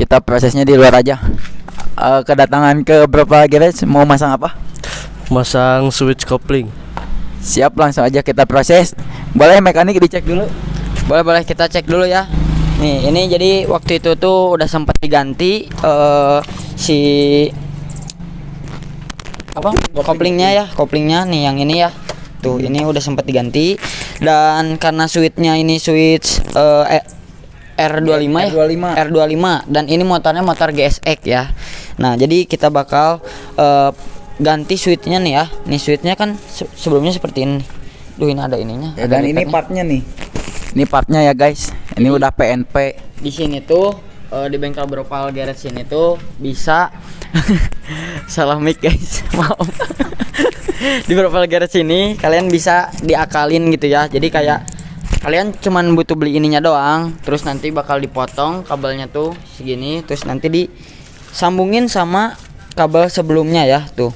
Kita prosesnya di luar aja. Kedatangan ke berapa garage, mau masang apa? Masang switch kopling. Siap, langsung aja kita proses. Boleh mekanik dicek dulu? Boleh kita cek dulu ya. Nih, ini jadi waktu itu tuh udah sempat diganti si apa? Koplingnya nih yang ini ya. Tuh, ini udah sempat diganti dan karena switchnya ini switch R25 ya. R25 dan ini motornya motor GSX ya. Nah, jadi kita bakal ganti switchnya nih ya. Nih switchnya kan sebelumnya seperti ini. Duh, ini ada ininya. Ya, ada dan ini lipatnya. partnya nih. Ini partnya ya guys. Ini udah PNP. Di sini tuh di bengkel Bropal Garage sini tuh bisa salah mic guys. Maaf. Di Bropal Garage sini kalian bisa diakalin gitu ya. Jadi kayak kalian cuman butuh beli ininya doang, terus nanti bakal dipotong kabelnya tuh segini, terus nanti disambungin sama kabel sebelumnya ya tuh.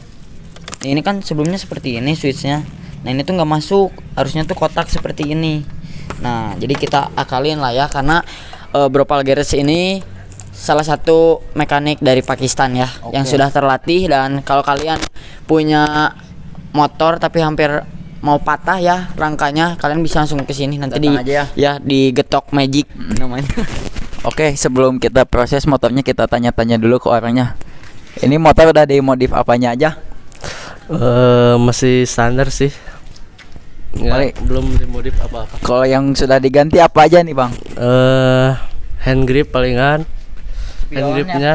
Ini kan sebelumnya seperti ini switchnya. Nah, ini tuh nggak masuk, harusnya tuh kotak seperti ini. Nah, jadi kita akalin lah ya, karena Bropal Garage ini salah satu mekanik dari Pakistan ya, yang sudah terlatih. Dan kalau kalian punya motor tapi hampir mau patah ya rangkanya, kalian bisa langsung ke sini nanti Datang aja ya digetok magic namanya. Oke, sebelum kita proses motornya, kita tanya-tanya dulu ke orangnya. Ini motor udah dimodif apanya aja? Masih standar sih. Paling- Belum dimodif apa-apa. Kalau yang sudah diganti apa aja nih bang? Hand grip palingan. Hand Spionnya. gripnya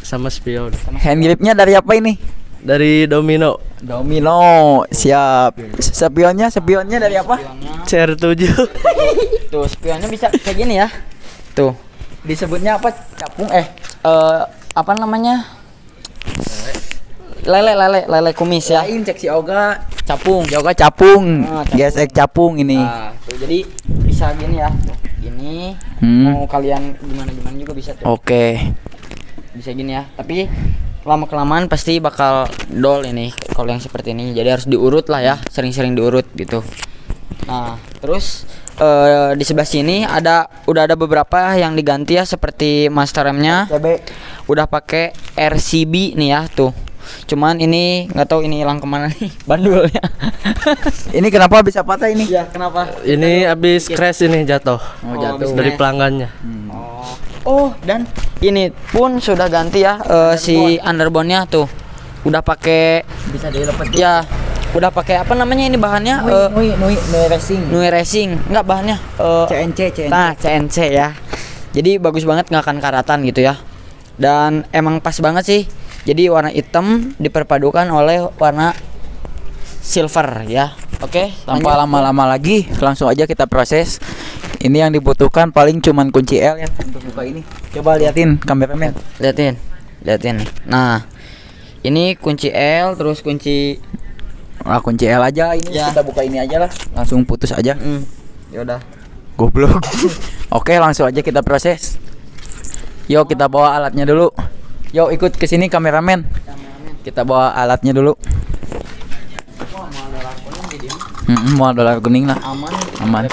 sama spion. Hand gripnya dari apa ini? Dari Domino Domino. Siap. Spionnya dari apa? CR7. Tuh, spionnya bisa kayak gini ya. Tuh. Disebutnya apa? Capung Apa namanya? Lele kumis ya. Lain cek si Oga. Capung. Yoga capung. Ah, capung. GSX capung ini. Nah, tuh, jadi bisa gini ya. Tuh, gini. Mau kalian gimana juga bisa tuh. Oke. Bisa gini ya. Tapi lama kelamaan pasti bakal dol ini kalau yang seperti ini. Jadi harus diurut lah ya, sering-sering diurut gitu. Nah, terus di sebelah sini udah ada beberapa yang diganti ya, seperti master remnya CB. udah pakai RCB nih ya tuh. Cuman ini nggak tahu ini hilang kemana nih bandulnya. Ini kenapa bisa patah ini? Ya, kenapa? Ini habis crash ini jatuh. Oh, jatuh. Dari pelanggannya. Oh, dan ini pun sudah ganti ya si underbone-nya tuh. Udah pakai Bisa dilepas. ya, udah pakai apa namanya ini bahannya? Nui racing. Nui Racing. Enggak bahannya CNC. Nah, CNC ya. Jadi bagus banget, nggak akan karatan gitu ya. Dan emang pas banget sih. Jadi warna hitam diperpadukan oleh warna silver ya. Oke, Tanpa lama-lama lagi, langsung aja kita proses. Ini yang dibutuhkan paling cuman kunci L ya untuk buka ini. Coba liatin kameramen. liatin nih. Nah, ini kunci L, terus kunci Kunci L aja ini, Ya. kita buka ini aja lah. Langsung putus aja. ya udah. Goblok. Oke, langsung aja kita proses. Yuk, kita bawa alatnya dulu. Yuk, ikut ke sini kameramen. Kita bawa alatnya dulu. Mau dolar kuning lah. Aman.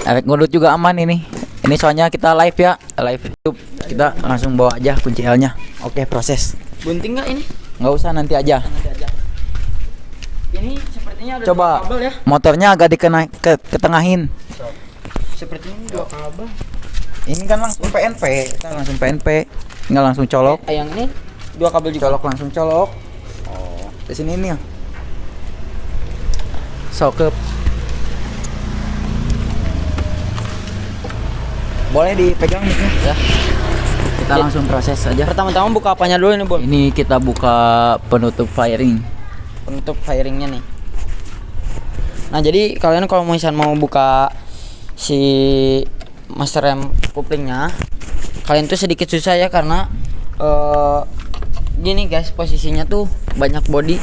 Efek ngudut juga aman ini. Ini soalnya kita live ya, live YouTube. Kita langsung bawa aja kunci L-nya. Oke, proses. Bunting nggak ini? Nggak usah, nanti aja. Ini sepertinya ada Coba dua kabel ya. motornya agak ketengahin. Sepertinya ini dua kabel. Ini kan langsung PNP, kita langsung PNP, nggak langsung colok. Yang ini dua kabel juga. Colok langsung colok. Oh, di sini ini ya. Sokep. Boleh dipegang nih ya. Kita langsung proses aja. Pertama-tama buka apanya dulu ini, Bun? Ini kita buka penutup firing. Penutup firingnya nih. Nah, jadi kalian kalau misalnya mau buka si master rem couplingnya, kalian tuh sedikit susah ya, karena gini guys, posisinya tuh banyak body.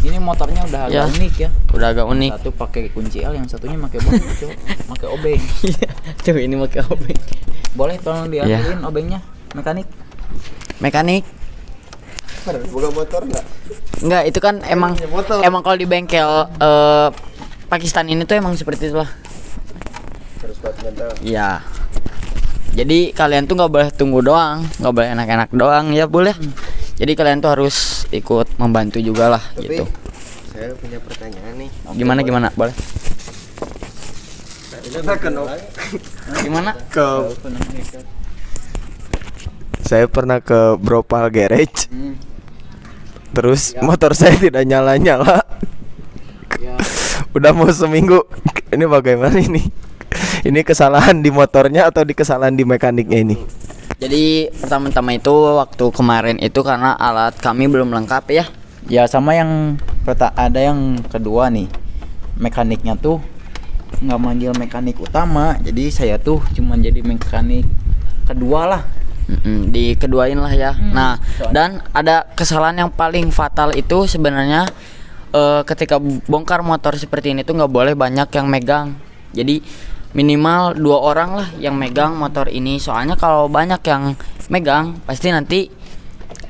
Ini motornya udah agak Ya. unik ya. Udah agak unik. Satu pakai kunci L, yang satunya pakai bong, pakai obeng. Iya, tuh ini pakai obeng. Boleh tolong diambilin obengnya, mekanik. Mekanik. Buka motor nggak? Enggak, itu kan emang motor. emang kalau di bengkel Pakistan ini tuh emang seperti itulah. Harus buat mental. Iya. Jadi kalian tuh nggak boleh tunggu doang, nggak boleh enak-enak doang ya boleh. Jadi kalian tuh harus ikut membantu juga lah Tapi gitu. saya punya pertanyaan nih. Gimana boleh? Gimana? Saya pernah ke Bropal Garage. Terus motor saya tidak nyala-nyala. Udah mau seminggu. Ini bagaimana ini? Ini kesalahan di motornya atau di kesalahan di mekaniknya ini? Jadi pertama-tama itu waktu kemarin itu karena alat kami belum lengkap ya. Ya sama yang ada yang kedua nih. Mekaniknya tuh nggak manggil mekanik utama. Jadi saya tuh cuma jadi mekanik kedua lah. Dikeduain lah ya. Nah, dan ada kesalahan yang paling fatal itu sebenarnya ketika bongkar motor seperti ini tuh nggak boleh banyak yang megang. Jadi minimal 2 orang lah yang megang motor ini. Soalnya kalau banyak yang megang pasti nanti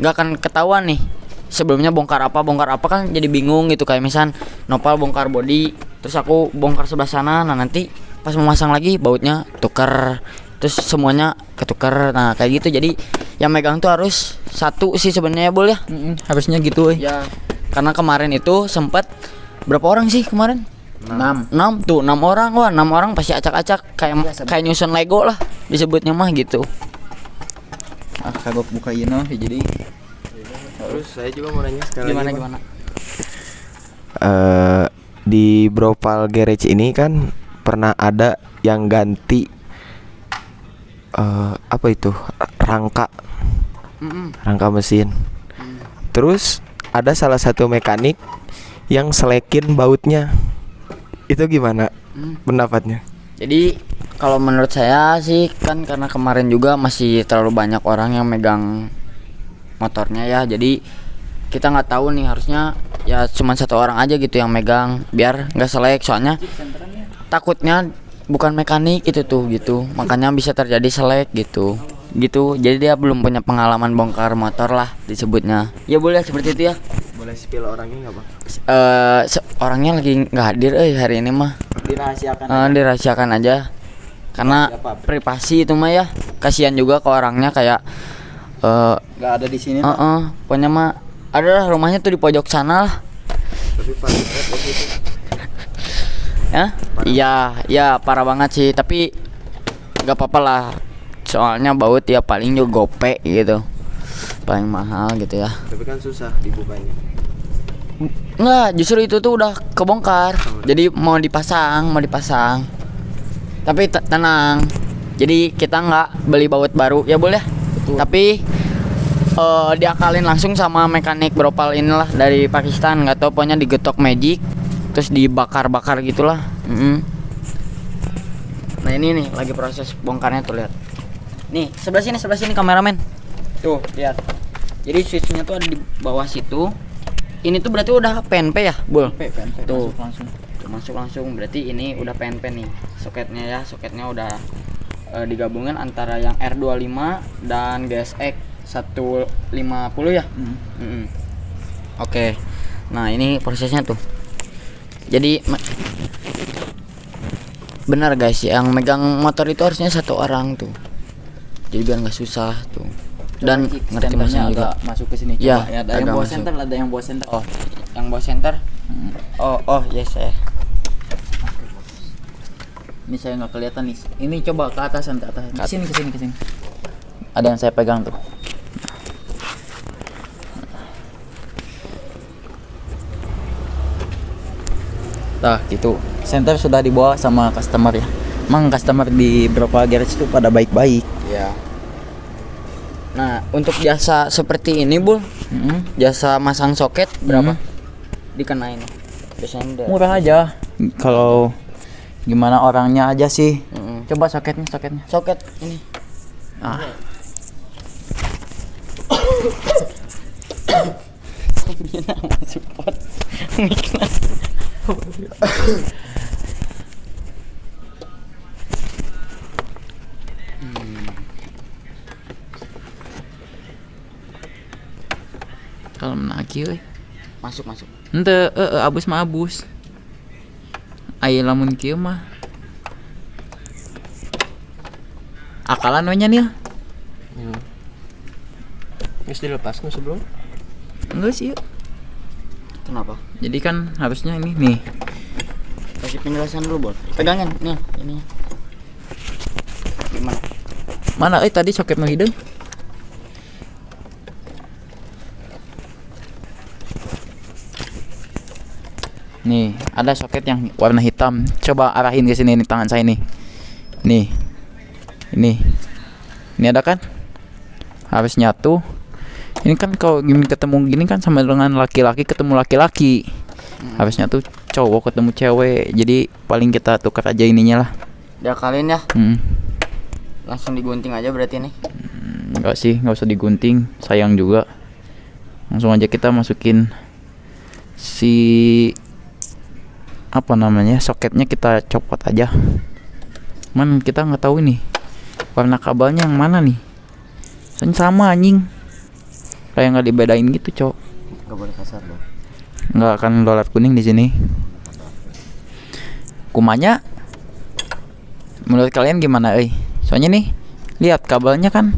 nggak akan ketahuan nih. Sebelumnya bongkar apa kan jadi bingung gitu. Kayak misal Nopal bongkar body, terus aku bongkar sebelah sana. Nah nanti pas memasang lagi bautnya tuker, terus semuanya ketuker. Nah kayak gitu. Jadi yang megang tuh harus satu sih sebenarnya boleh ya. Harusnya gitu. Ya karena kemarin itu sempat berapa orang sih kemarin? 6 orang. Wah 6 orang pasti acak-acak kayak nyusun Lego lah disebutnya mah gitu. Kagok buka ino jadi. Terus saya juga mau nanya sekali Gimana? Di Bropal Garage ini kan pernah ada yang ganti apa itu? Rangka mesin. Terus ada salah satu mekanik yang selekin bautnya. Itu gimana pendapatnya? Jadi kalau menurut saya sih kan karena kemarin juga masih terlalu banyak orang yang megang motornya ya. Jadi kita nggak tahu nih, harusnya ya cuma 1 orang aja gitu yang megang biar nggak selek. Soalnya takutnya bukan mekanik itu tuh gitu. Makanya bisa terjadi selek gitu. Jadi dia belum punya pengalaman bongkar motor lah disebutnya. Ya boleh seperti itu ya. Boleh spill orangnya nggak, Bang? Orangnya lagi nggak hadir hari ini mah. Dirahasiakan aja karena privasi itu mah ya. Kasihan juga ke orangnya kayak Nggak ada di sini. Pokoknya mah ada lah, rumahnya tuh di pojok sana lah. Tapi parah itu. Ya parah banget sih, tapi nggak apa-apa lah. Soalnya baut ya paling juga gope gitu, paling mahal gitu ya. Tapi kan susah dibukanya. Enggak, justru itu tuh udah kebongkar. Jadi mau dipasang. Tapi tenang. Jadi kita nggak beli baut baru, ya boleh. Tapi diakalin langsung sama mekanik Bropal inilah dari Pakistan. Nggak tahu, pokoknya digetok magic, terus dibakar-bakar gitulah. Nah ini nih lagi proses bongkarnya tuh, lihat. Nih sebelah sini kameramen. Tuh lihat. Jadi switchnya tuh ada di bawah situ. Ini tuh berarti udah PNP ya, Bul? PNP Tuh. masuk langsung. Masuk langsung, berarti ini udah PNP nih soketnya udah digabungin antara yang R25 dan GSX 150 ya. Oke. Nah ini prosesnya tuh. Jadi benar guys, yang megang motor itu harusnya 1 orang tuh. Jadi biar nggak susah tuh. Dan ngerti mesin juga. Masuk ke sini. Ya, Coba, ada yang bawa masuk. center, ada yang bawa center. Oh, yang bawa center. Oh yes ya. Ini saya nggak kelihatan nih. Ini coba ke atas. Ke sini. Ada yang saya pegang tuh. Nah, gitu. Center sudah dibawa sama customer ya. Emang customer di beberapa garage itu pada baik-baik. Ya. Nah, untuk jasa seperti ini, Bul, jasa masang soket berapa? Dikenain. Biasanya Murah aja. Kalau gimana orangnya aja sih. Coba soketnya. soket ini. Support. Kalau menagi euy. Masuk. Henteu, abus mah abus. Aya lamun kieu mah. Akalan we nya Nil. Geus dilepas nu sebelum. Enggak sih. Kenapa? Jadi kan harusnya ini nih. Kasih penjelasan dulu, Bol. Pegangin nih ininya. Gimana? Mana tadi soket mah hideung? Nih, ada soket yang warna hitam. Coba arahin ke sini nih tangan saya nih. Nih. Ini ada kan? Harus nyatu. Ini kan kalau gini ketemu gini kan sama dengan laki-laki ketemu laki-laki. Harusnya tuh cowok ketemu cewek. Jadi paling kita tukar aja ininya lah. Diakalin ya. Langsung digunting aja berarti nih. Enggak sih, nggak usah digunting. Sayang juga. Langsung aja kita masukin si apa namanya soketnya, kita copot aja. Kita nggak tahu ini warna kabelnya yang mana nih. Soalnya sama anjing, kayak nggak dibedain gitu cok. Gak boleh kasar dong. Nggak akan dolar kuning di sini. Kumanya menurut kalian gimana soalnya nih lihat kabelnya kan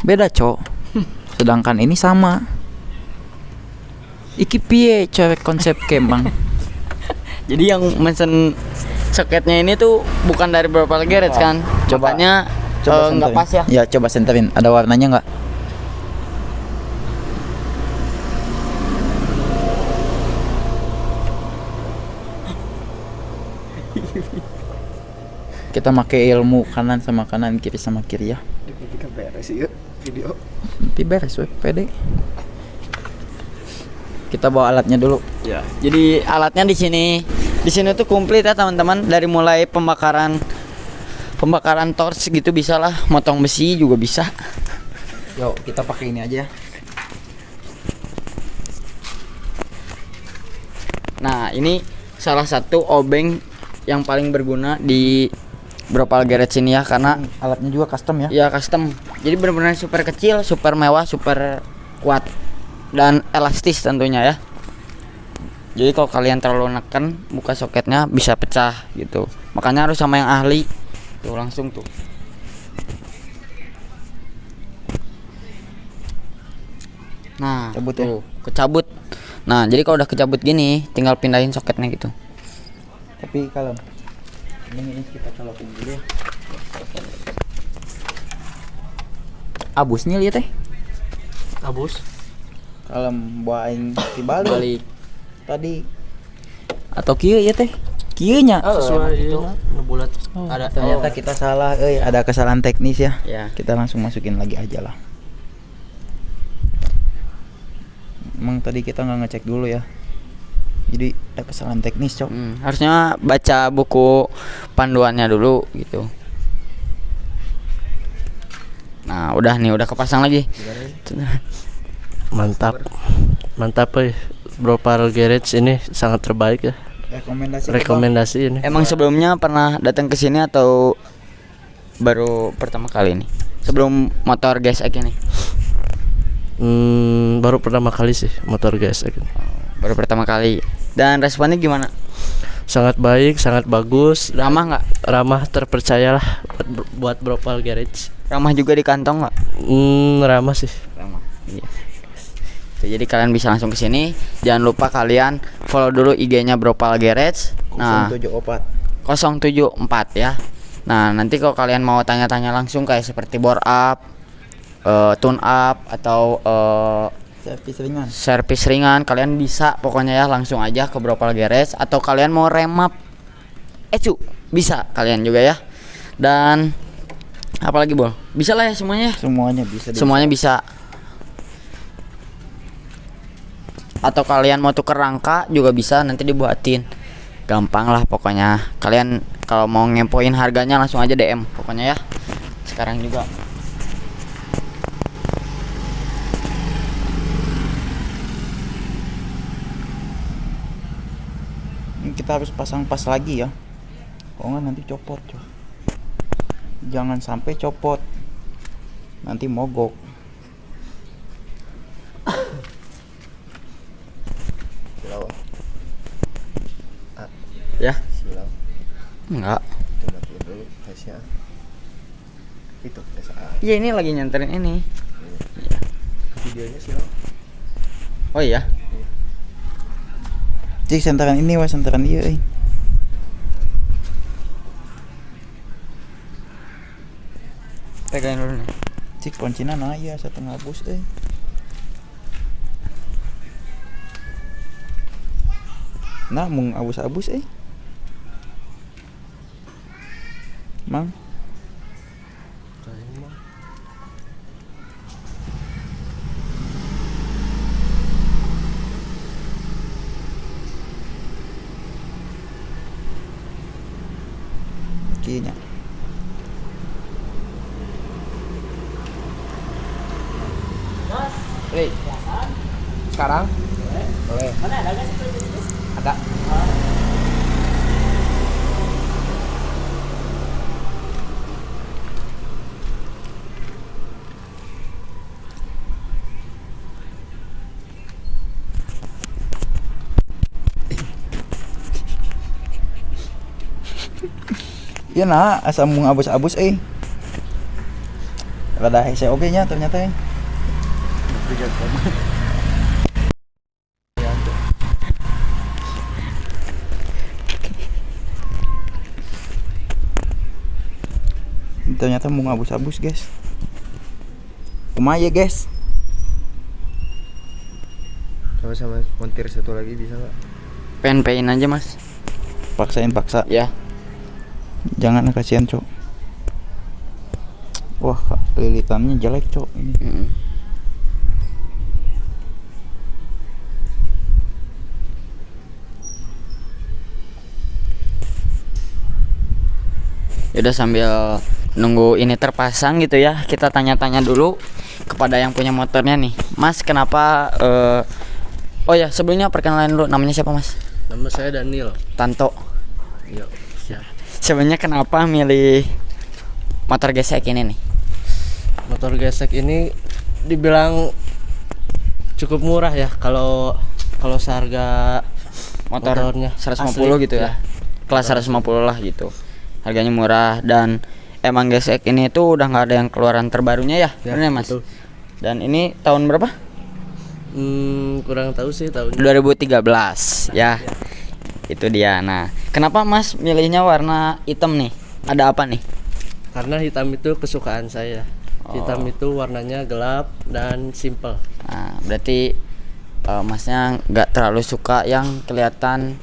beda cok. Sedangkan ini sama. Iki piye cewek konsep kemang. Jadi yang mesen soketnya ini tuh bukan dari beberapa garage kan? Coba- Makanya Coba nggak senterin. pas ya. Ya coba senterin. Ada warnanya nggak? Kita pakai ilmu kanan sama kanan, kiri sama kiri ya. Kita beres yuk video. Nanti beres we, pede. Kita bawa alatnya dulu. Ya. Jadi alatnya di sini. Di sini tuh komplit ya teman-teman, dari mulai pembakaran torch gitu bisa lah, motong besi juga bisa. Yuk, kita pakai ini aja. Nah, ini salah satu obeng yang paling berguna di Bropal Garage ini ya, karena Alatnya juga custom ya. ya custom. Jadi benar-benar super kecil, super mewah, super kuat dan elastis tentunya ya. Jadi kalau kalian terlalu neken buka soketnya bisa pecah gitu. Makanya harus sama yang ahli. Tuh langsung tuh. Nah, Cabut ya? tuh, kecabut. Nah, jadi kalau udah kecabut gini, tinggal pindahin soketnya gitu. Tapi kalau ini kita colokin dulu ya. Abusnya lihat Abus. Kalau buaing dibalik Balik. tadi atau kieu ya teh. Kieu nya. Sesuai itu bulat. Ada Ternyata kita salah, ada kesalahan teknis ya. Ya. Kita langsung masukin lagi aja lah. Emang tadi kita nggak ngecek dulu ya. Jadi ada kesalahan teknis cok. Harusnya baca buku panduannya dulu gitu. Nah, udah nih, udah kepasang lagi. Mantap. Mantap Bropal Garage ini sangat terbaik ya. Rekomendasi ini. Emang sebelumnya pernah datang ke sini atau baru pertama kali nih? Sebelum motor GSX ini? Baru pertama kali sih motor GSX ini. Baru pertama kali. Dan responnya gimana? Sangat baik, sangat bagus, Ramah nggak? ramah, terpercaya lah buat Bropal Garage. Ramah juga di kantong nggak? Ramah sih. Ramah. Iya. Tuh, jadi kalian bisa langsung ke sini. Jangan lupa kalian follow dulu IG-nya Bropal Garage. Nah, 074 ya. Nah, nanti kalau kalian mau tanya-tanya langsung kayak seperti bore up, tune up atau servis ringan, kalian bisa pokoknya ya langsung aja ke Bropal Garage. Atau kalian mau remap bisa kalian juga ya. Dan apalagi Bol? Bisa lah ya semuanya. Semuanya bisa. Semuanya bisa. Atau kalian mau tuker rangka juga bisa, nanti dibuatin. Gampang lah pokoknya. Kalian kalau mau ngempoin harganya langsung aja DM pokoknya ya. Sekarang juga. Kita harus pasang pas lagi ya. Kalau nggak nanti copot cok. Jangan sampai copot. Nanti mogok. Ya? Silau. Enggak. Coba dulu tesnya. Iya, ini lagi nyanterin ini. Videonya silau. Oh iya. Cik senteran ini wah senteran ieu euy. Pegangin dulu nih. Cik kuncina nah ieu setengah bus euy. Nah, mung abus-abus Mang. Kinya. Sekarang? Boleh. Mana ada guys? Ada. Iya nah, asa mung abus-abus Rada hese oge nya ternyata Ternyata mung abus-abus, guys. Kumaha ya, guys? Sama-sama montir satu lagi bisa nggak? Pengen aja mas. Paksa. Ya. Jangan kasihan, Cok. Wah, lilitannya jelek, Cok. Ini. Yaudah sambil nunggu ini terpasang gitu ya, kita tanya-tanya dulu kepada yang punya motornya nih. Mas, kenapa oh ya, sebelumnya perkenalan dulu, namanya siapa Mas? Nama saya Daniel. Tanto. Iya, siap. Sebenarnya kenapa milih motor gesek ini nih? Motor gesek ini dibilang cukup murah ya kalau seharga motornya 150 asli, gitu ya. Kelas 150 lah gitu. Harganya murah dan emang gesek ini tuh udah nggak ada yang keluaran terbarunya ya, bener Mas? betul. Dan ini tahun berapa? Kurang tahu sih tahunnya. 2013 ya. Itu dia. Nah, kenapa Mas milihnya warna hitam nih? Ada apa nih? Karena hitam itu kesukaan saya. Hitam itu warnanya gelap dan simple. Nah, berarti Masnya nggak terlalu suka yang kelihatan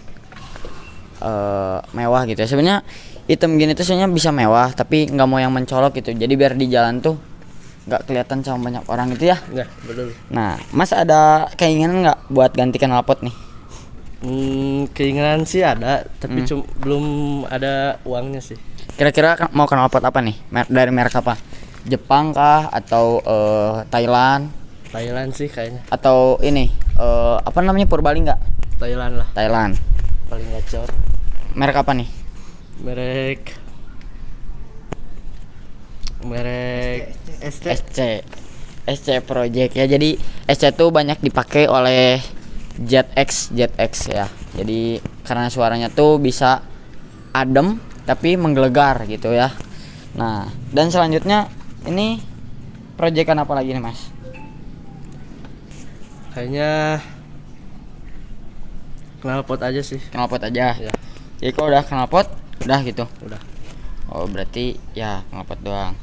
mewah gitu ya. Sebenarnya hitam gini tuh sebenarnya bisa mewah, tapi nggak mau yang mencolok gitu. Jadi biar di jalan tuh nggak kelihatan sama banyak orang gitu ya. Ya, betul. Nah, Mas ada keinginan nggak buat ganti knalpot nih? Keinginan sih ada, tapi belum ada uangnya sih. Kira-kira mau knalpot apa nih? Dari merek apa? Jepang kah atau Thailand? Thailand sih kayaknya. Atau ini apa namanya, Purbalingga? Thailand lah, Thailand. paling gacor. Merek apa nih? Merek SC Project ya. Jadi SC tuh banyak dipakai oleh ZX ya. Jadi karena suaranya tuh bisa adem tapi menggelegar gitu ya. Nah, dan selanjutnya ini proyekan apa lagi nih Mas? Kayaknya knalpot aja sih. Knalpot aja. Ya, Jadi kalau udah knalpot udah gitu. udah. Oh, berarti ya knalpot doang.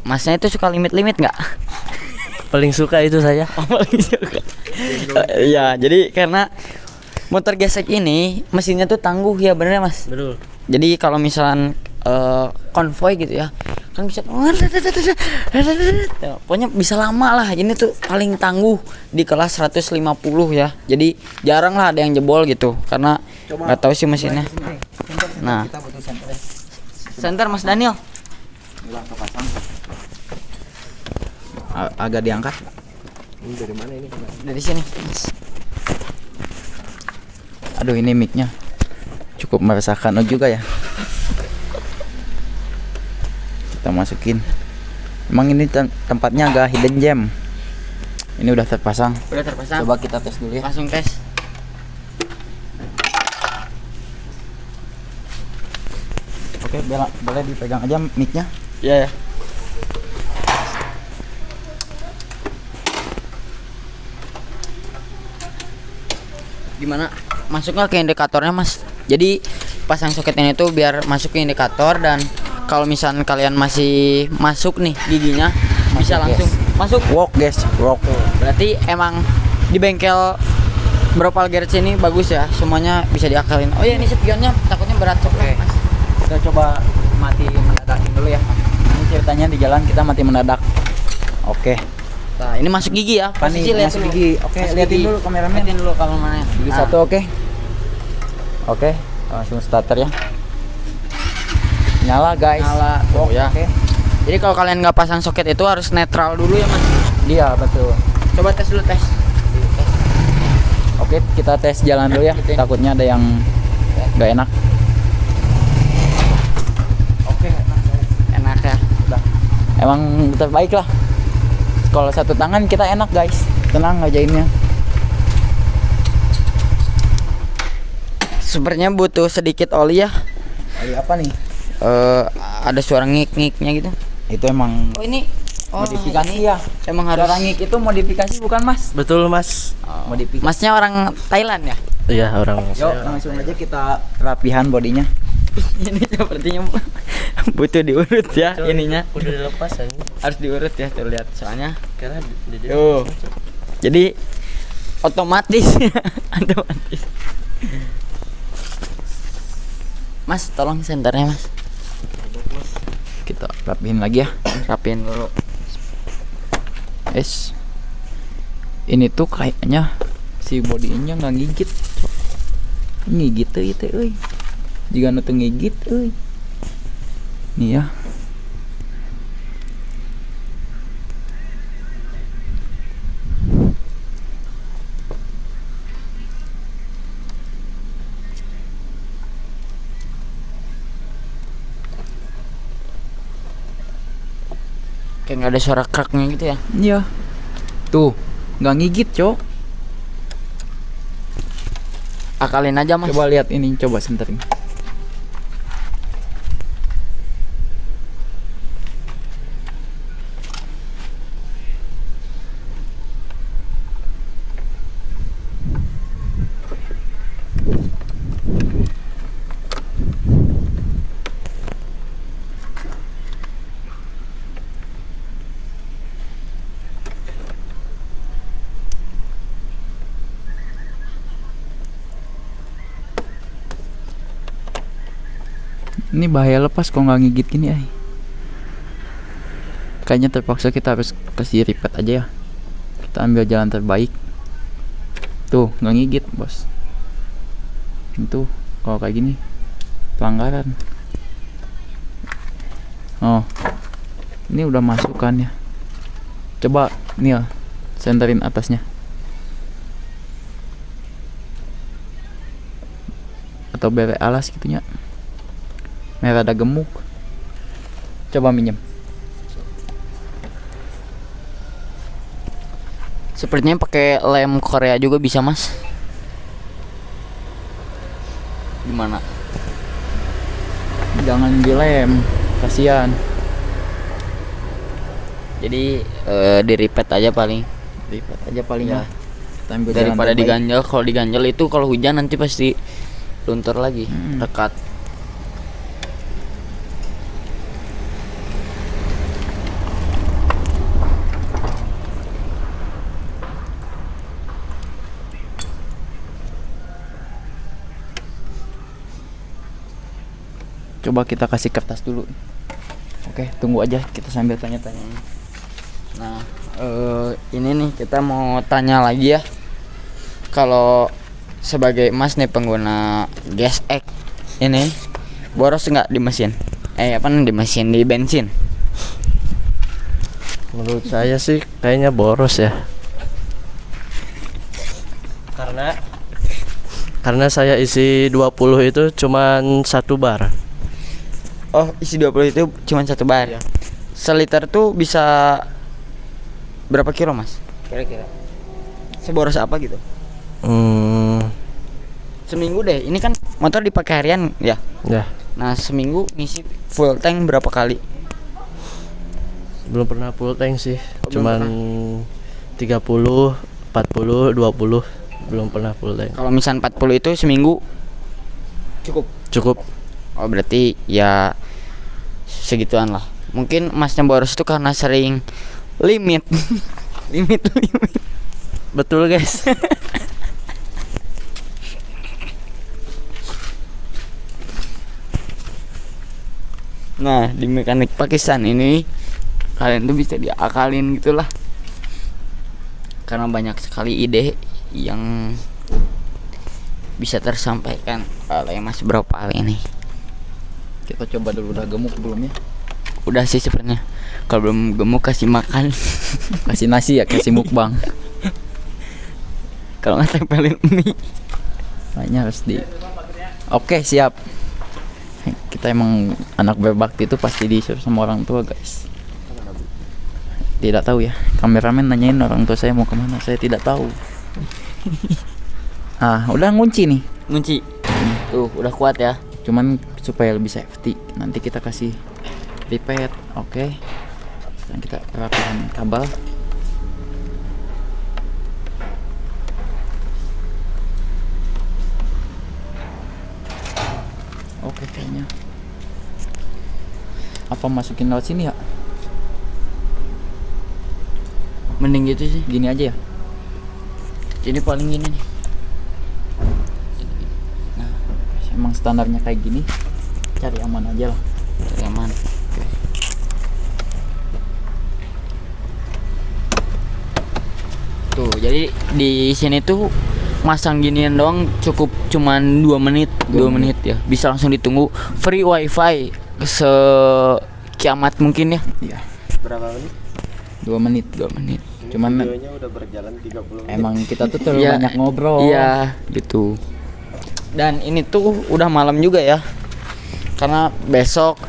Masnya itu suka limit nggak? Paling suka itu saya. Paling suka. Iya, jadi karena motor gesek ini mesinnya tuh tangguh ya, bener ya Mas? Betul. Jadi kalau misalkan konvoy gitu ya, kan bisa pokoknya bisa lama lah. Ini tuh paling tangguh di kelas 150 ya. Jadi jarang lah ada yang jebol gitu, karena nggak tahu sih mesinnya. Nah, senter Mas Daniel. Agak diangkat. Ini dari mana ini? Dari sini. Aduh, ini mic-nya cukup meresahkan juga ya. Kita masukin. Emang ini tempatnya agak hidden gem. Ini udah terpasang. Udah terpasang. Coba kita tes dulu ya. Langsung tes. Oke, boleh dipegang aja mic-nya. Iya ya. Gimana? Masuk nggak ke indikatornya mas? Jadi pasang soketnya itu biar masuk ke indikator, dan kalau misalnya kalian masih masuk nih giginya bisa Masuk, langsung masuk. Walk guys, walk. Berarti emang di bengkel Bropal Garage ini bagus ya, semuanya bisa diakalin. Oh ya, ini spionnya takutnya berat cok. Oke. Kita coba mati mendadakin dulu ya. Ini ceritanya di jalan kita mati mendadak. Oke. Nah, ini masuk gigi ya. Kan Posisi nih, lihat masuk dulu. gigi. Oke, Masuk liatin gigi. dulu kameramen. Liatin dulu kameramen. Gigi Nah, satu oke. Oke, langsung starter ya. Nyala guys. Nyala. Oh, Ya. Oke. Jadi kalau kalian nggak pasang soket itu harus netral dulu ya mas. Iya, betul. Coba tes dulu tes. Oke, kita tes jalan dulu ya. Takutnya ada yang nggak enak. Oke, Enak ya. udah. Emang terbaik lah. Kalau satu tangan kita enak guys. Tenang ngajainnya. Sepertinya butuh sedikit oli ya. Oli apa nih? Ada suara ngik-ngiknya gitu. Itu emang Oh ini modifikasi ini ya. Emang harus. Suara ngik itu modifikasi bukan mas? Betul mas. Modifikasi. Masnya orang Thailand ya? Iya orang Yuk saya. langsung aja kita rapihan bodinya. Ini sepertinya butuh diurut ya ininya. Udah dilepas aja. Harus diurut ya, tuh lihat soalnya. Karena Tuh. Jadi otomatis otomatis. Mas, tolong senternya mas. Kita rapihin lagi ya. Rapiin dulu. Es. Ini tuh kayaknya si bodinya nggak ngigit. Ngigit tuh itu, euy. Jika nu teu ngigit, euy. Nih ya. Kayak nggak ada suara kraknya gitu ya. Iya. Tuh, nggak ngigit, Cok. Akalin aja mas. Coba lihat ini, coba senterin. Ini bahaya lepas kok nggak ngigit gini ay. Kayaknya terpaksa kita harus kasih repeat aja ya. Kita ambil jalan terbaik. Tuh nggak ngigit bos. Itu kalau kayak gini pelanggaran. Oh, ini udah masuk kan ya. Coba nih ya, senterin atasnya. Atau bere alas gitunya. Merah ada gemuk. Coba minjem. Sepertinya pakai lem Korea juga bisa mas. Gimana? Jangan dilem, kasihan. Jadi di repeat aja paling. Lipat aja paling Ya. ya. Kita ambil jalan Daripada terbaik. diganjel. Kalau diganjel itu kalau hujan nanti pasti luntur lagi. Dekat. Coba kita kasih kertas dulu. Oke, tunggu aja kita sambil tanya-tanya. Nah, ini nih kita mau tanya lagi ya. Kalau sebagai Mas nih pengguna Gas X ini boros nggak di mesin? Apa nih di mesin, di bensin? Menurut saya sih kayaknya boros ya. Karena saya isi 20 itu cuman 1 bar. Oh, isi 20 itu cuma 1 bar. Iya. Seliter tuh bisa berapa kilo, Mas? Kira-kira. Seboros apa gitu? Seminggu deh. Ini kan motor dipakai harian ya. Ya, Nah, seminggu ngisi full tank berapa kali? belum pernah full tank sih. Oh, belum Cuman 30, 40, 20. belum pernah full tank. Kalau misal 40 itu seminggu cukup. Oh berarti ya segituan lah. Mungkin masnya boros itu karena sering limit. limit. Betul guys. Nah di mekanik Pakistan ini kalian tuh bisa diakalin gitulah, karena banyak sekali ide yang bisa tersampaikan oleh Mas Bropal ini. Kita coba dulu, udah gemuk belum ya? Udah sih sebenarnya. Kalau belum gemuk kasih makan. Kasih nasi ya, kasih mukbang. Kalau nggak tempelin mie. Kayaknya harus di. Oke, siap. Kita emang anak berbakti itu pasti disuruh sama orang tua, guys. Tidak tahu ya. Kameramen nanyain orang tua saya mau kemana, saya tidak tahu. Udah ngunci nih. Ngunci. Tuh, udah kuat ya. Cuman supaya lebih safety, nanti kita kasih lipet. Oke. Dan kita rapikan kabel. Oke, kayaknya. Apa masukin lewat sini ya? Mending gitu sih. Gini aja ya. Jadi paling gini nih. Nah, emang standarnya kayak gini. Cari aman aja lah. Cari aman. Oke. Tuh, jadi di sini tuh masang ginian doang cukup cuman 2 menit, 2 menit ya. Bisa langsung ditunggu. Free wifi sekiamat mungkin ya. Iya. Berapa menit? 2 menit. 2 menit. Cuman Videonya udah berjalan 30 menit. emang kita tuh terlalu Iya, banyak ngobrol. Iya, gitu. Dan ini tuh udah malam juga ya. Karena besok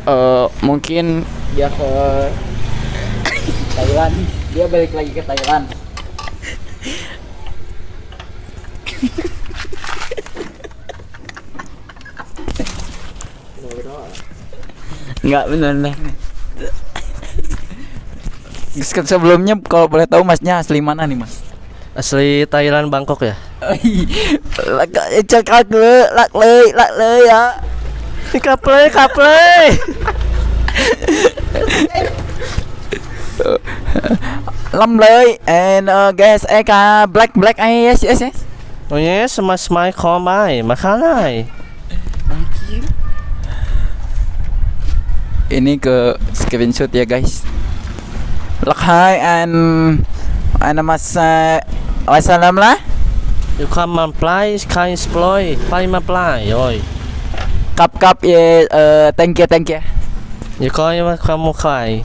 mungkin dia ke Thailand. Dia balik lagi ke Thailand. Enggak bener. Sebelumnya kalau boleh tahu masnya asli mana nih, Mas? Asli Thailand, Bangkok ya. Lak le ya. Kaplay. Lâm lời and guys black yes. Oh yes, mas mai komai, makanai. Ini ke screenshot ya guys. Lakhai and ana mas wassalam lah. You come and play, can exploit, play ma play, oi. Kap ya thank you. You call you kamu kai.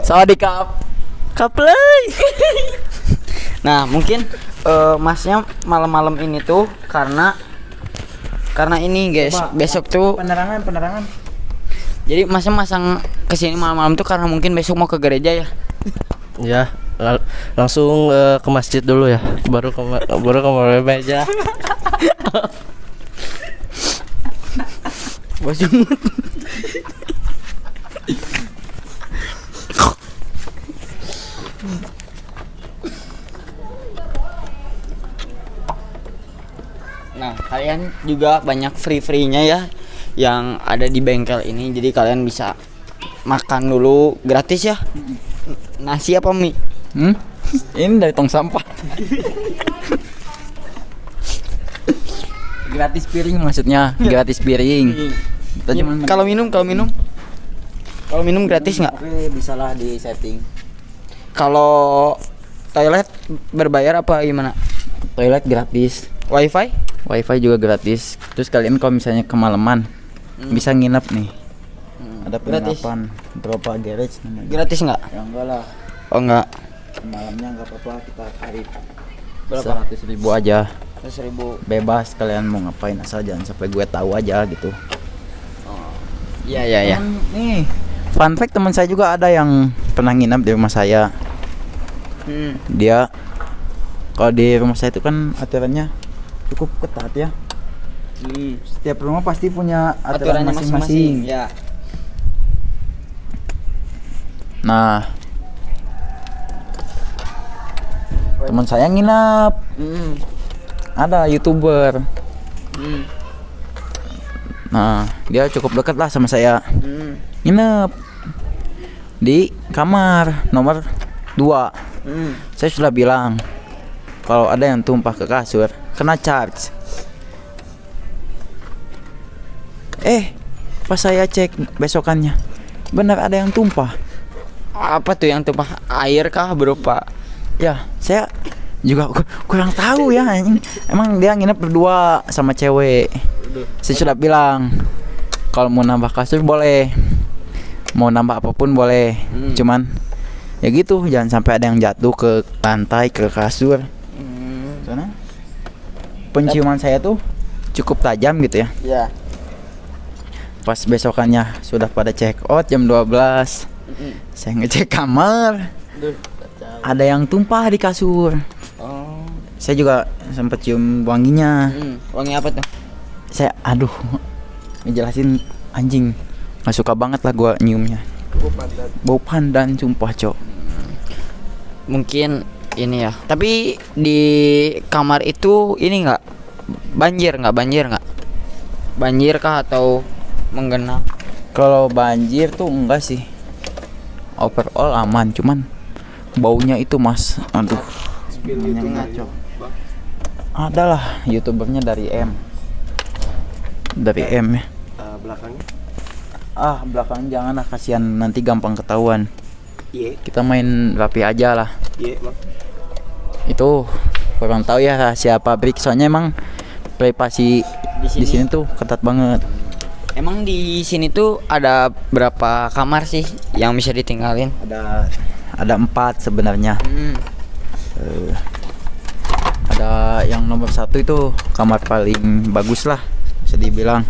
Sawadikap. Kaplay. Nah, mungkin masnya malam-malam ini tuh karena ini guys, besok tuh Penerangan. jadi masnya masang kesini malam-malam tuh karena mungkin besok mau ke gereja ya. Ya, langsung ke masjid dulu ya. Baru ke meja. Bos jumut. Nah, kalian juga banyak free-nya ya yang ada di bengkel ini. Jadi kalian bisa makan dulu gratis ya. Nasi apa mie? Ini dari tong sampah. Gratis piring maksudnya, gratis piring. Kita cuman Kalau minum gratis nggak? Oke, bisalah di setting. Kalau toilet berbayar apa gimana? Toilet gratis, Wifi? wifi juga gratis. Terus kalian kalau misalnya kemalaman bisa nginep nih. Ada Gratis. penginapan Bropal Garage namanya. Gratis nggak? Ya enggak lah, Oh enggak. malamnya enggak apa-apa, kita tarik Berapa? 100.000 aja. 100.000. Bebas kalian mau ngapain, asal jangan sampai gue tahu aja gitu. Iya. Nih, fun fact, teman saya juga ada yang pernah nginap di rumah saya. Dia kalau di rumah saya itu kan aturannya cukup ketat ya. Setiap rumah pasti punya aturan Aturannya masing-masing. Ya. Nah, Teman saya nginep. Ada YouTuber. Nah, dia cukup dekat lah sama saya. Nginep di kamar nomor 2. Saya sudah bilang kalau ada yang tumpah ke kasur kena charge. Pas saya cek besokannya benar ada yang tumpah. Apa tuh yang tumpah? Air kah berupa? Ya, saya juga kurang tahu ya. Emang dia nginep berdua sama cewek. Saya sudah bilang kalau mau nambah kasur boleh, mau nambah apapun boleh. Cuman ya gitu, jangan sampai ada yang jatuh ke lantai, ke kasur. Soalnya penciuman saya tuh cukup tajam gitu ya. Ya. Pas besokannya sudah pada check out jam 12. Saya ngecek kamar. Ada yang tumpah di kasur. Oh. Saya juga sempat cium wanginya. Wangi apa tuh? Saya ngejelasin anjing. Nggak suka banget lah gua nyiumnya. Bau pandan sumpah, Cok. Mungkin ini ya. Tapi di kamar itu ini nggak banjir nggak? Banjir kah atau menggenang? Kalau banjir tuh enggak sih. Overall aman, cuman baunya itu Mas. Aduh. Ngaco. Adalah YouTubernya dari M. Dari M ya. Belakangnya. Belakang jangan lah, kasihan nanti gampang ketahuan. Iya. Kita main rapi aja lah. Iya, Bang. Itu kurang tahu ya rahasia pabrik, soalnya emang privasi di sini tuh ketat banget. Emang di sini tuh ada berapa kamar sih yang bisa ditinggalin? Ada 4 sebenarnya. Ada yang nomor 1 itu kamar paling bagus lah bisa dibilang.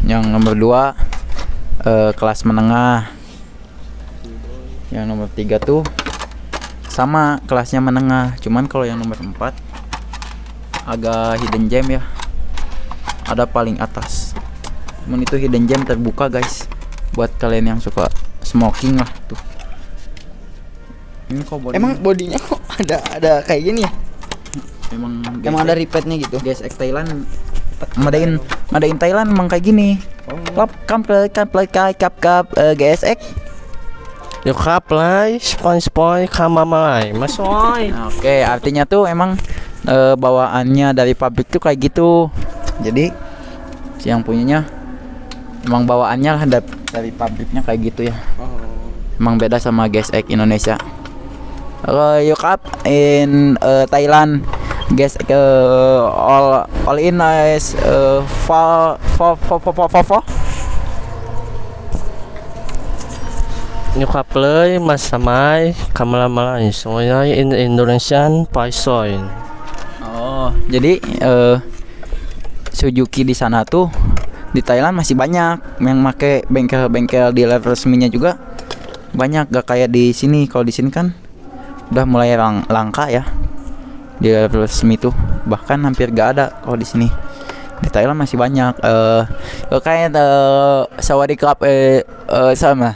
Yang nomor 2 kelas menengah. Yang nomor 3 tuh sama kelasnya menengah, cuman kalau yang nomor 4 agak hidden gem ya. Ada paling atas. Cuman itu hidden gem terbuka guys. Buat kalian yang suka smoking lah tuh. Ini kok Emang bodinya kok ada kayak gini ya? Emang ada repeatnya gitu? GSX Thailand, Madain Thailand emang kayak gini. Klap kap GSX. Yuk kaplay, spoy kamamalay, masoy. Oke, artinya tuh emang bawaannya dari pabrik tuh kayak gitu. Jadi si yang punyanya emang bawaannya lah dari pabriknya kayak gitu ya. Emang beda sama GSX Indonesia. Yuk up in Thailand, GSX all in is for Yuk kaplay, masamay, kamalamalay, semuanya in Indonesian paisoy. Oh, jadi Suzuki di sana tuh di Thailand masih banyak yang make bengkel-bengkel dealer resminya juga banyak, gak kayak di sini. Kalau di sini kan udah mulai langka ya dealer resmi tuh, bahkan hampir gak ada. Kalau di sini di Thailand masih banyak. Kayak Sawadikap sama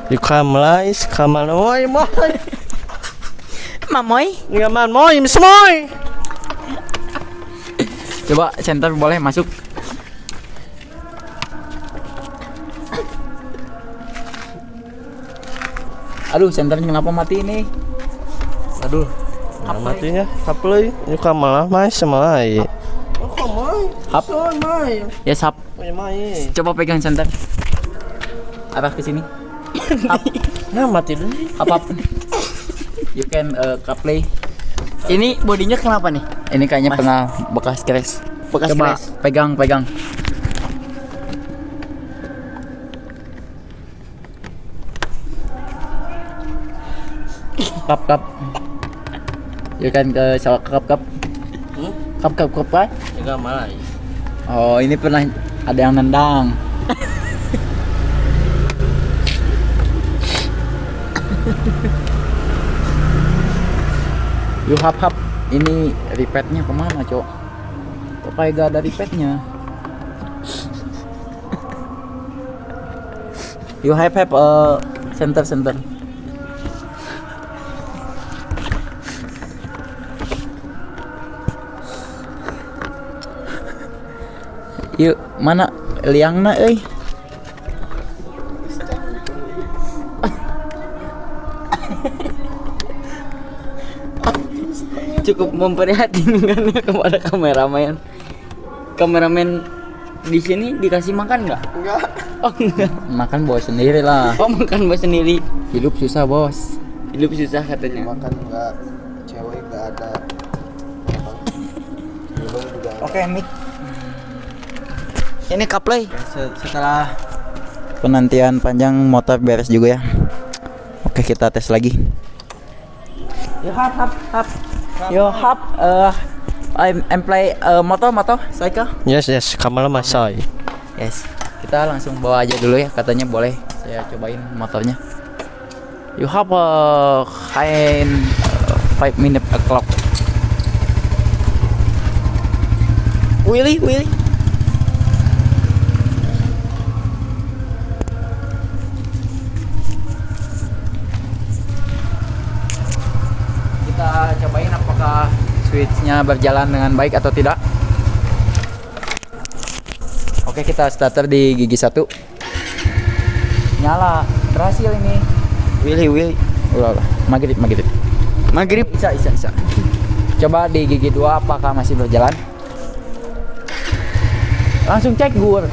Yuk kamalay, kamaloy, moy, Mamoy? ngaman moy, misamoy. coba center boleh masuk. Aduh, senternya kenapa mati ini? Aduh, matinya kaplay, yuk kamalay, semalay. Oh, kamay, Hap. soy, may, Ya sap. may. Coba pegang center. Arah ke sini. Hap. Nah, mati dulu. Apa? You can play. Ini bodinya kenapa nih? Ini kayaknya pernah bekas crash. Bekas Coba crash. pegang. Kap. You can ke sawah kap. Kap Pak. Yuk kamalay. Oh, ini pernah ada yang nendang. Yuk hap. Ini repeatnya kemana, Cok? Kok kayak gak ada repeatnya? Yuk hap center. Mana liangna euy? Cukup memprihatinkan ya kepada kameramen. Kameramen di sini dikasih makan nggak? Enggak. Oh enggak. Makan bawa sendiri lah. Oh makan bos sendiri. Hidup susah, Bos. Hidup susah katanya. Makan enggak, cewek enggak ada. Minum juga. Oke, Mik. Ini kaplay. Setelah penantian panjang motor beres juga ya. Oke, kita tes lagi. Yo hap. Yo hap I'm play motor cycle. Yes, Kamal Masai. Yes. Kita langsung bawa aja dulu ya, katanya boleh. Saya cobain motornya. You have a kind 5 minute o'clock. Willy. Kita cobain apakah switchnya berjalan dengan baik atau tidak. Oke, kita starter di gigi 1. Nyala, berhasil ini. Willy. Ulah. Maghrib. Bisa. Coba di gigi 2 apakah masih berjalan. Langsung cek gur.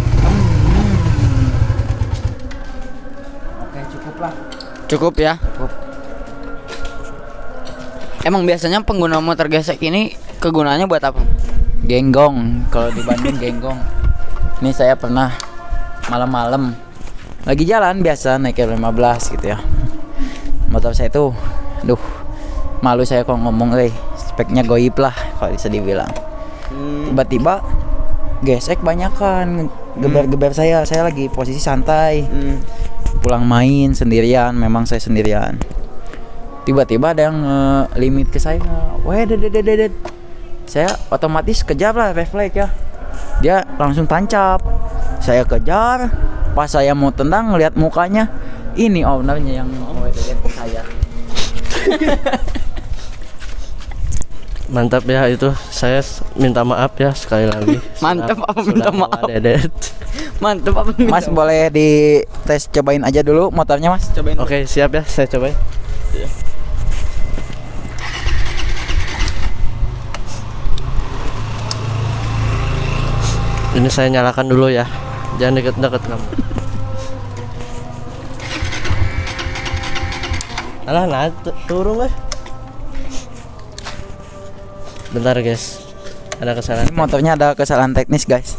Oke, cukup lah. Cukup ya. Emang biasanya pengguna motor gesek ini kegunaannya buat apa? Genggong, kalau di Bandung genggong. Ini saya pernah malam-malam lagi jalan biasa naik R15 gitu ya. Motor saya tuh, malu saya kok ngomong, speknya goib lah kalau bisa dibilang. Tiba-tiba gesek banyakan, geber-geber saya lagi posisi santai. Pulang main sendirian, memang saya sendirian. Tiba-tiba ada yang limit ke saya. Dedet. Saya otomatis kejar lah, refleks ya. Dia langsung tancap. Saya kejar. Pas saya mau tendang, ngeliat mukanya, ini ownernya yang dedet ke saya. Mantap ya itu. Saya minta maaf ya sekali lagi. Mantap apa minta maaf? Dedet. Mantap apa minta Mas maaf? boleh di tes cobain aja dulu motornya, Mas. Cobain. Oke, siap ya, saya cobain. Ini saya nyalakan dulu ya. Jangan deket-deket kamu. Alah, turun Bentar guys. Ada kesalahan. Ini motornya ada kesalahan teknis, guys.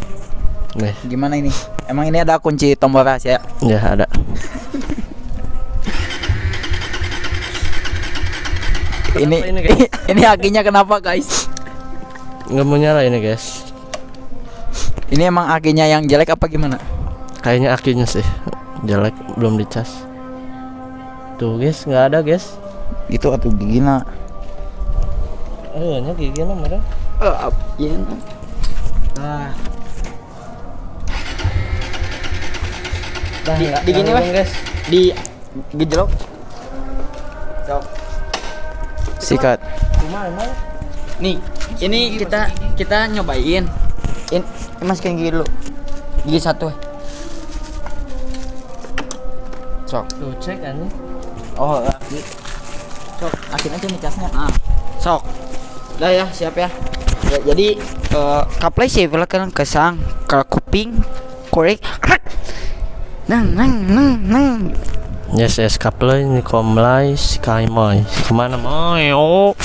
Nih, Gimana ini? Emang ini ada kunci tombol rahasia? ya ada. Ini Kenapa ini, guys? ini akinya kenapa, guys? Nggak mau nyala ini guys. Ini emang akinya yang jelek apa gimana? Kayaknya akinya sih jelek, belum dicas. Tuh guys, nggak ada guys. Itu atuh gigina. Nya giginya merah. Iya. Nah, Di gini weh. guys. Di gejolok. sikat. Gimana? Nih, ini kita nyobain. Ini masukin gigi dulu. Gigi 1. Sok. Tuh cek kan. Oh, sok, akhirnya aja nih casnya. Sok. Udah ya, siap ya. Jadi kaplay sih kan kesang, ke kuping, korek. Nang. Yes, kaplay ni komlay sky moy. Kemana moy? Oh.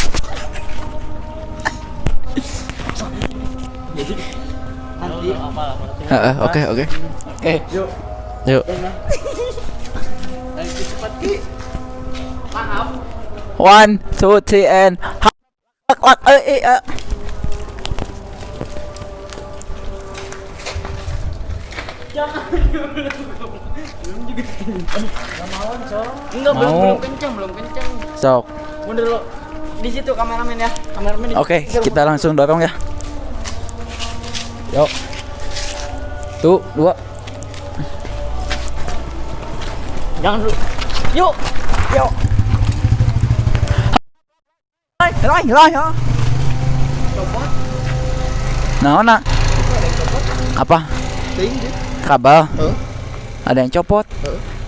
Nanti Oke. Yuk. One, two, three, and enggak Mau. belum kencang. sok. Mundur dulu. Di situ kameramen ya. Kameramen di. Oke, kita langsung dorong ya. Yuk. Tuh, 2. Jangan dulu. Yuk. Lai ya. Nah, apa? kabel ada yang copot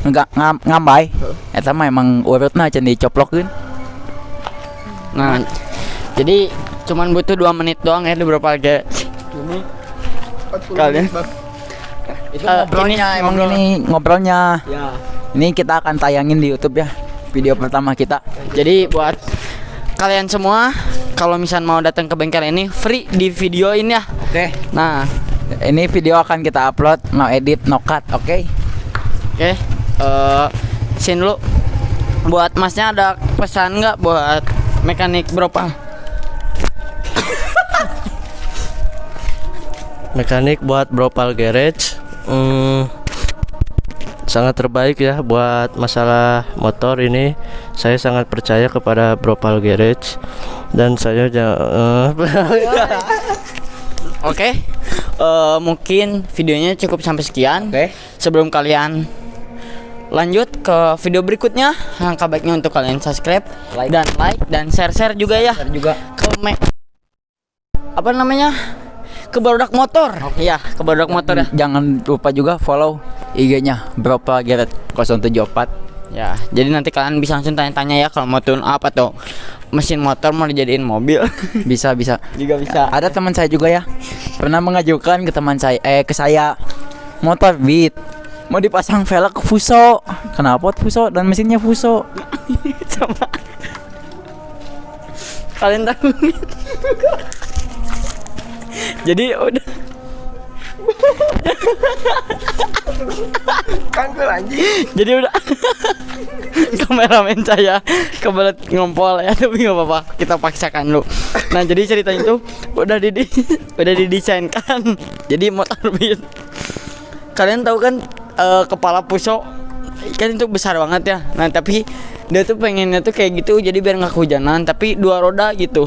nggak ngambai eta mah emang urutna can dicoplokeun. Nah, jadi cuman butuh 2 menit doang ya di beberapa garage. Kalian Itu ngobrolnya emang ini ngobrolnya. ya. Ini kita akan tayangin di YouTube ya, video pertama kita. Jadi buat kalian semua kalau misalnya mau datang ke bengkel ini free di video ini ya. Oke. Nah, Ini video akan kita upload, no edit, no cut, oke? oke. Sini dulu. Buat masnya ada pesan nggak buat mekanik Bropal? Mekanik buat Bropal Garage sangat terbaik ya buat masalah motor ini. Saya sangat percaya kepada Bropal Garage dan saya Oke. Mungkin videonya cukup sampai sekian. Oke. Sebelum kalian lanjut ke video berikutnya, langkah baiknya untuk kalian subscribe, like dan share juga ya. Juga Ke apa namanya? Ke Barudak Motor. Iya, ke Barudak Motor ya. jangan lupa juga follow IG-nya Bropal Garage 074. Ya, jadi nanti kalian bisa langsung tanya-tanya ya kalau mau tune up atau mesin motor mau dijadiin mobil. Bisa Juga bisa. Ada teman saya juga ya pernah mengajukan ke teman saya ke saya motor Beat mau dipasang velg Fuso, kenapa Fuso dan mesinnya Fuso. Sama. Kalian tahu. Jadi udah jadi udah kameramen saya kebelet ngompol ya, tapi nggak apa-apa, kita paksakan dulu. Nah, jadi ceritanya itu udah didesainkan jadi motor Beat. Kalian tahu kan kepala Fuso kan itu besar banget ya. Nah, tapi dia tuh pengennya tuh kayak gitu jadi biar nggak kehujanan, tapi 2 roda gitu.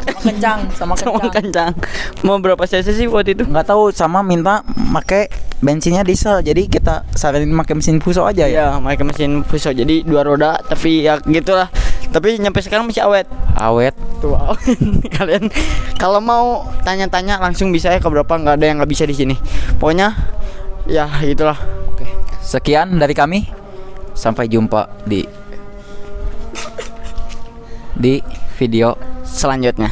Kencang sama Kencang. Mau berapa cc sih waktu itu? nggak tahu, sama minta make bensinnya diesel, jadi kita saranin make mesin Fuso aja ya. Ya, pakai mesin Fuso jadi 2 roda, tapi ya gitulah. Tapi nyampe sekarang masih awet. Tuh, awet. Kalian kalau mau tanya-tanya langsung bisa ya ke berapa, nggak ada yang nggak bisa di sini. Pokoknya ya gitulah. Oke, sekian dari kami, sampai jumpa di video Selanjutnya.